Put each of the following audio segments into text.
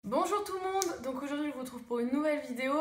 Bonjour tout le monde, donc aujourd'hui je vous retrouve pour une nouvelle vidéo.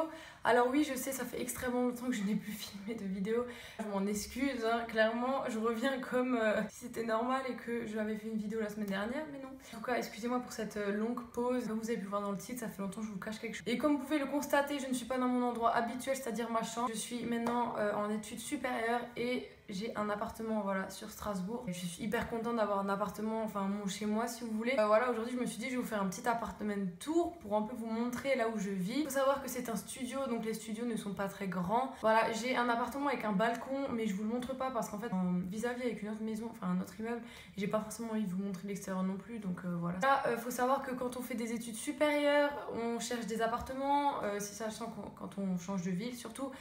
Alors oui, je sais, ça fait extrêmement longtemps que je n'ai plus filmé de vidéo. Je m'en excuse, hein, clairement, je reviens comme si c'était normal et que je avais fait une vidéo la semaine dernière, mais non. En tout cas, excusez-moi pour cette longue pause. Comme vous avez pu voir dans le titre, ça fait longtemps que je vous cache quelque chose. Et comme vous pouvez le constater, je ne suis pas dans mon endroit habituel, c'est-à-dire ma chambre. Je suis maintenant en études supérieures et j'ai un appartement voilà, sur Strasbourg. Je suis hyper contente d'avoir un appartement, enfin mon chez moi si vous voulez. Voilà, aujourd'hui je me suis dit je vais vous faire un petit appartement tour pour un peu vous montrer là où je vis. Il faut savoir que c'est un studio, donc les studios ne sont pas très grands. Voilà, j'ai un appartement avec un balcon, mais je vous le montre pas parce qu'en fait vis-à-vis avec une autre maison, enfin un autre immeuble, j'ai pas forcément envie de vous montrer l'extérieur non plus, donc voilà. Là, faut savoir que quand on fait des études supérieures, on cherche des appartements, c'est sachant quand on change de ville surtout.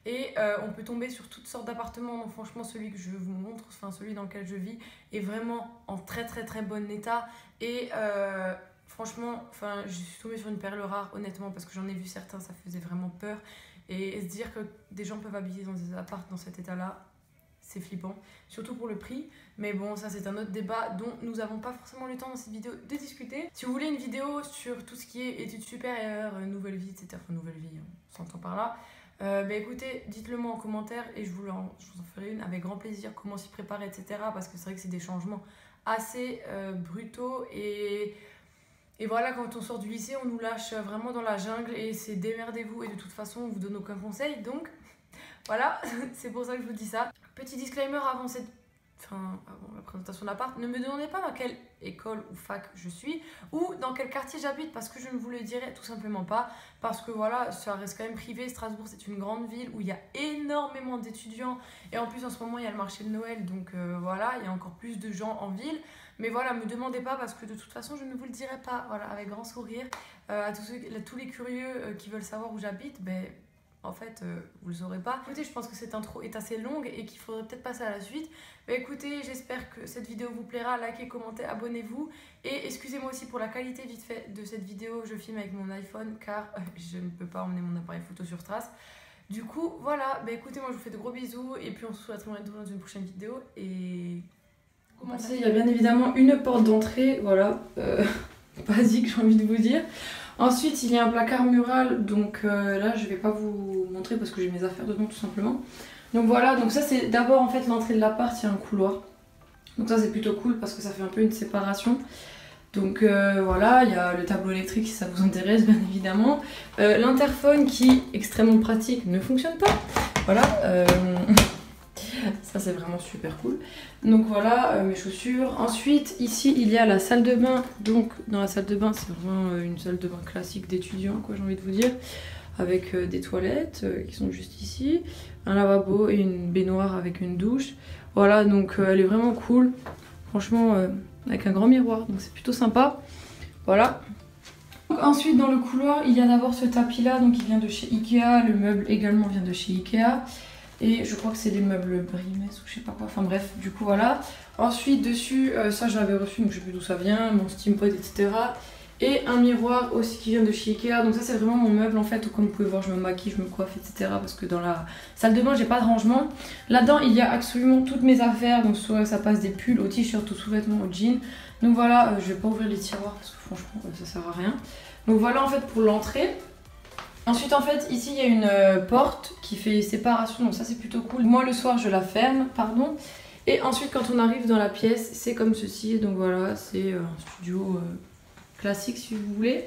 Et on peut tomber sur toutes sortes d'appartements. Donc franchement celui que je vous montre, enfin celui dans lequel je vis, est vraiment en très bon état. Et franchement, enfin je suis tombée sur une perle rare honnêtement, parce que j'en ai vu certains, ça faisait vraiment peur. Et se dire que des gens peuvent habiter dans des apparts dans cet état là, c'est flippant, surtout pour le prix. Mais bon, ça c'est un autre débat dont nous n'avons pas forcément le temps dans cette vidéo de discuter. Si vous voulez une vidéo sur tout ce qui est études supérieures, nouvelle vie, etc. Enfin nouvelle vie, on s'entend par là. Bah écoutez, dites-le moi en commentaire et je vous en ferai une avec grand plaisir, comment s'y préparer, etc. Parce que c'est vrai que c'est des changements assez brutaux et voilà, quand on sort du lycée, on nous lâche vraiment dans la jungle et c'est démerdez-vous et de toute façon, on vous donne aucun conseil. Donc voilà, c'est pour ça que je vous dis ça. Petit disclaimer avant la présentation de l'appart, ne me demandez pas dans quelle école ou fac je suis ou dans quel quartier j'habite parce que je ne vous le dirai tout simplement pas, parce que voilà, ça reste quand même privé. Strasbourg c'est une grande ville où il y a énormément d'étudiants et en plus en ce moment il y a le marché de Noël, donc voilà, il y a encore plus de gens en ville. Mais voilà, me demandez pas parce que de toute façon je ne vous le dirai pas, voilà, avec grand sourire. À tous les curieux qui veulent savoir où j'habite, ben en fait, vous le saurez pas. Écoutez, je pense que cette intro est assez longue et qu'il faudrait peut-être passer à la suite. Mais écoutez, j'espère que cette vidéo vous plaira. Likez, commentez, abonnez-vous. Et excusez-moi aussi pour la qualité vite fait de cette vidéo. Je filme avec mon iPhone car je ne peux pas emmener mon appareil photo sur Strass. Du coup, voilà. Bah écoutez, moi je vous fais de gros bisous. Et puis on se souhaite dans une prochaine vidéo. Et commencer. Il y a bien évidemment une porte d'entrée. Voilà. Basique, j'ai envie de vous dire. Ensuite, il y a un placard mural, donc là je vais pas vous montrer parce que j'ai mes affaires dedans tout simplement. Donc voilà, donc ça c'est d'abord en fait l'entrée de l'appart, il y a un couloir. Donc ça c'est plutôt cool parce que ça fait un peu une séparation. Donc voilà, il y a le tableau électrique si ça vous intéresse bien évidemment. L'interphone qui, extrêmement pratique, ne fonctionne pas. Voilà. Ça c'est vraiment super cool. Donc voilà mes chaussures. Ensuite ici il y a la salle de bain. Donc dans la salle de bain c'est vraiment une salle de bain classique d'étudiant quoi, j'ai envie de vous dire. Avec des toilettes qui sont juste ici. Un lavabo et une baignoire avec une douche. Voilà, donc elle est vraiment cool. Franchement avec un grand miroir, donc c'est plutôt sympa. Voilà. Donc, ensuite dans le couloir il y a d'abord ce tapis là, donc il vient de chez Ikea. Le meuble également vient de chez Ikea. Et je crois que c'est des meubles Brimes ou je sais pas quoi, enfin bref, du coup voilà. Ensuite dessus, ça j'avais reçu, donc je sais plus d'où ça vient, mon Steampod, etc. Et un miroir aussi qui vient de chez Ikea, donc ça c'est vraiment mon meuble en fait, où comme vous pouvez voir je me maquille, je me coiffe, etc. Parce que dans la salle de bain j'ai pas de rangement. Là-dedans il y a absolument toutes mes affaires, donc soit ça passe des pulls aux t-shirts, aux sous-vêtements, aux jeans. Donc voilà, je vais pas ouvrir les tiroirs parce que franchement ça sert à rien. Donc voilà en fait pour l'entrée. Ensuite en fait ici il y a une porte qui fait séparation, donc ça c'est plutôt cool. Moi le soir je la ferme, pardon. Et ensuite quand on arrive dans la pièce c'est comme ceci, donc voilà c'est un studio classique si vous voulez.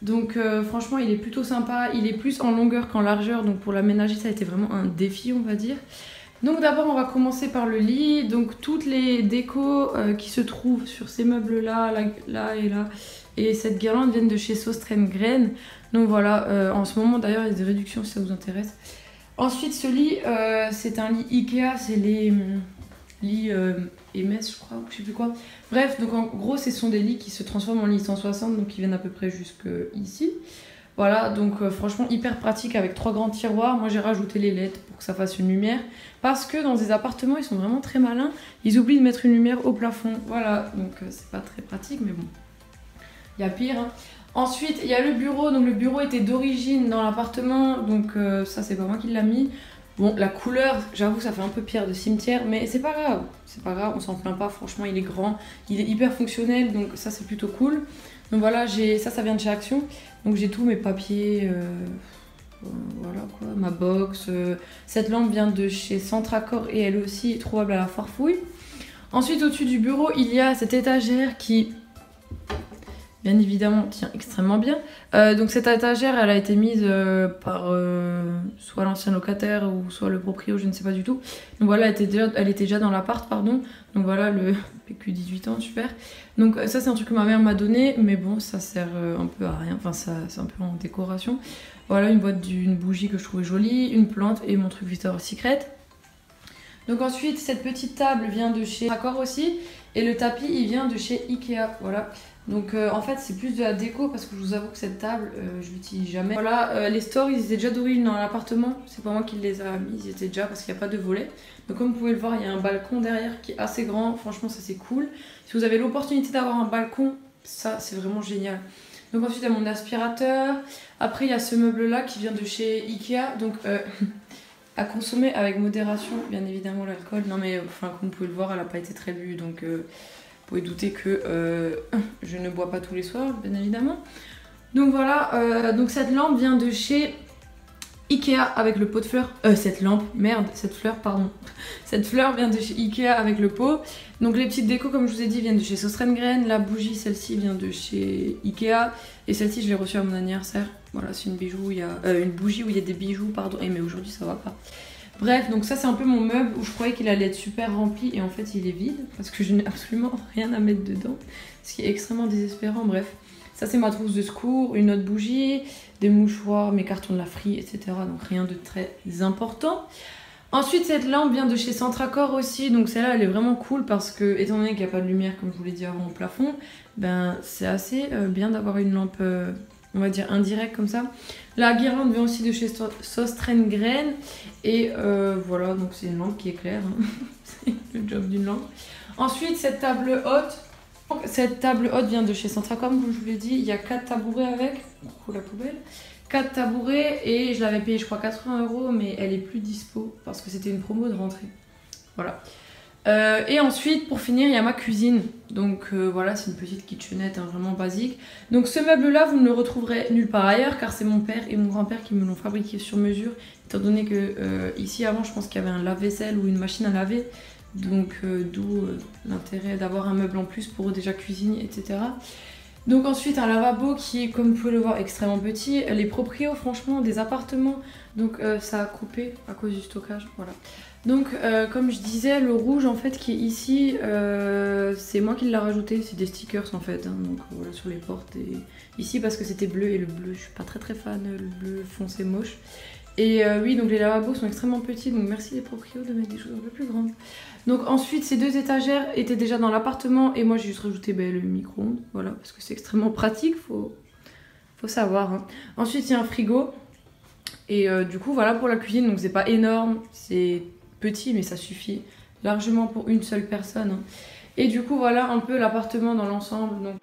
Donc franchement il est plutôt sympa, il est plus en longueur qu'en largeur, donc pour l'aménager ça a été vraiment un défi on va dire. Donc d'abord on va commencer par le lit, donc toutes les décos qui se trouvent sur ces meubles là, là et là, et cette guirlande viennent de chez Søstrene. Donc voilà, en ce moment d'ailleurs il y a des réductions si ça vous intéresse. Ensuite ce lit, c'est un lit Ikea, c'est les lits Hermès je crois, ou je sais plus quoi. Bref, donc en gros ce sont des lits qui se transforment en lit 160, donc qui viennent à peu près jusque ici. Voilà, donc franchement hyper pratique avec 3 grands tiroirs. Moi j'ai rajouté les LED pour que ça fasse une lumière. Parce que dans des appartements ils sont vraiment très malins. Ils oublient de mettre une lumière au plafond. Voilà, donc c'est pas très pratique mais bon. Il y a pire. Hein. Ensuite il y a le bureau. Donc le bureau était d'origine dans l'appartement. Donc ça c'est pas moi qui l'a mis. Bon la couleur j'avoue ça fait un peu pierre de cimetière. Mais c'est pas grave. C'est pas grave, on s'en plaint pas. Franchement il est grand. Il est hyper fonctionnel. Donc ça c'est plutôt cool. Donc voilà, ça vient de chez Action. Donc j'ai tous mes papiers, voilà quoi, ma box. Cette lampe vient de chez Centracor et elle aussi est trouvable à la Farfouille. Ensuite, au-dessus du bureau, il y a cette étagère qui, bien évidemment, tient extrêmement bien. Donc cette étagère, elle a été mise par soit l'ancien locataire ou soit le proprio, je ne sais pas du tout. Donc voilà, elle était déjà dans l'appart, pardon. Donc voilà, le PQ 18 ans, super. Donc ça, c'est un truc que ma mère m'a donné, mais bon, ça sert un peu à rien. Enfin, c'est un peu en décoration. Voilà, une boîte d'une bougie que je trouvais jolie, une plante et mon truc Victoria's Secret. Donc ensuite, cette petite table vient de chez Accor aussi. Et le tapis, il vient de chez Ikea, voilà. Donc en fait, c'est plus de la déco parce que je vous avoue que cette table, je l'utilise jamais. Voilà, les stores, ils étaient déjà d'origine dans l'appartement. C'est pas moi qui les a mis, ils étaient déjà parce qu'il n'y a pas de volet. Donc comme vous pouvez le voir, il y a un balcon derrière qui est assez grand. Franchement, ça c'est cool. Si vous avez l'opportunité d'avoir un balcon, ça c'est vraiment génial. Donc ensuite, il y a mon aspirateur. Après, il y a ce meuble-là qui vient de chez Ikea. Donc à consommer avec modération, bien évidemment, l'alcool. Non mais, enfin, comme vous pouvez le voir, elle n'a pas été très bu. Donc vous pouvez douter que je ne bois pas tous les soirs, bien évidemment. Donc voilà, donc cette lampe vient de chez Ikea avec le pot de fleurs. Cette fleur, pardon. Cette fleur vient de chez Ikea avec le pot. Donc les petites décos, comme je vous ai dit, viennent de chez Søstrengren. La bougie, celle-ci, vient de chez Ikea. Et celle-ci, je l'ai reçue à mon anniversaire. Voilà, c'est une bougie où il y a des bijoux, pardon. Mais aujourd'hui, ça va pas. Bref, donc ça, c'est un peu mon meuble où je croyais qu'il allait être super rempli. Et en fait, il est vide parce que je n'ai absolument rien à mettre dedans. Ce qui est extrêmement désespérant. Bref, ça, c'est ma trousse de secours, une autre bougie, des mouchoirs, mes cartons de la frie, etc. Donc rien de très important. Ensuite, cette lampe vient de chez Centracor aussi. Donc celle-là, elle est vraiment cool parce que, étant donné qu'il n'y a pas de lumière, comme je vous l'ai dit avant, au plafond, ben c'est assez bien d'avoir une lampe, on va dire, indirecte comme ça. La guirlande vient aussi de chez Søstrengren. Et voilà, donc c'est une lampe qui éclaire. Hein. C'est le job d'une lampe. Ensuite, cette table haute. Cette table haute vient de chez Centracor, comme je vous l'ai dit. Il y a 4 tabourets avec. Pour la poubelle. 4 tabourets et je l'avais payé je crois 80 €, mais elle est plus dispo parce que c'était une promo de rentrée. Voilà. Et ensuite, pour finir, il y a ma cuisine. Donc voilà, c'est une petite kitchenette, hein, vraiment basique. Donc ce meuble-là, vous ne le retrouverez nulle part ailleurs car c'est mon père et mon grand-père qui me l'ont fabriqué sur mesure. Étant donné que ici avant, je pense qu'il y avait un lave-vaisselle ou une machine à laver. Donc d'où l'intérêt d'avoir un meuble en plus pour déjà cuisiner, etc. Donc ensuite un lavabo qui est, comme vous pouvez le voir, extrêmement petit. Les proprios, franchement, des appartements, donc ça a coupé à cause du stockage, voilà. Donc comme je disais, le rouge en fait qui est ici, c'est moi qui l'ai rajouté, c'est des stickers en fait, hein, donc voilà, sur les portes et ici parce que c'était bleu et le bleu, je suis pas très fan, le bleu foncé moche. Et oui, donc les lavabos sont extrêmement petits, donc merci les proprios de mettre des choses un peu plus grandes. Donc ensuite, ces 2 étagères étaient déjà dans l'appartement et moi j'ai juste rajouté le micro-ondes, voilà, parce que c'est extrêmement pratique, faut savoir. Hein. Ensuite, il y a un frigo et du coup, voilà pour la cuisine, donc c'est pas énorme, c'est petit mais ça suffit largement pour une seule personne. Hein. Et du coup, voilà un peu l'appartement dans l'ensemble. Donc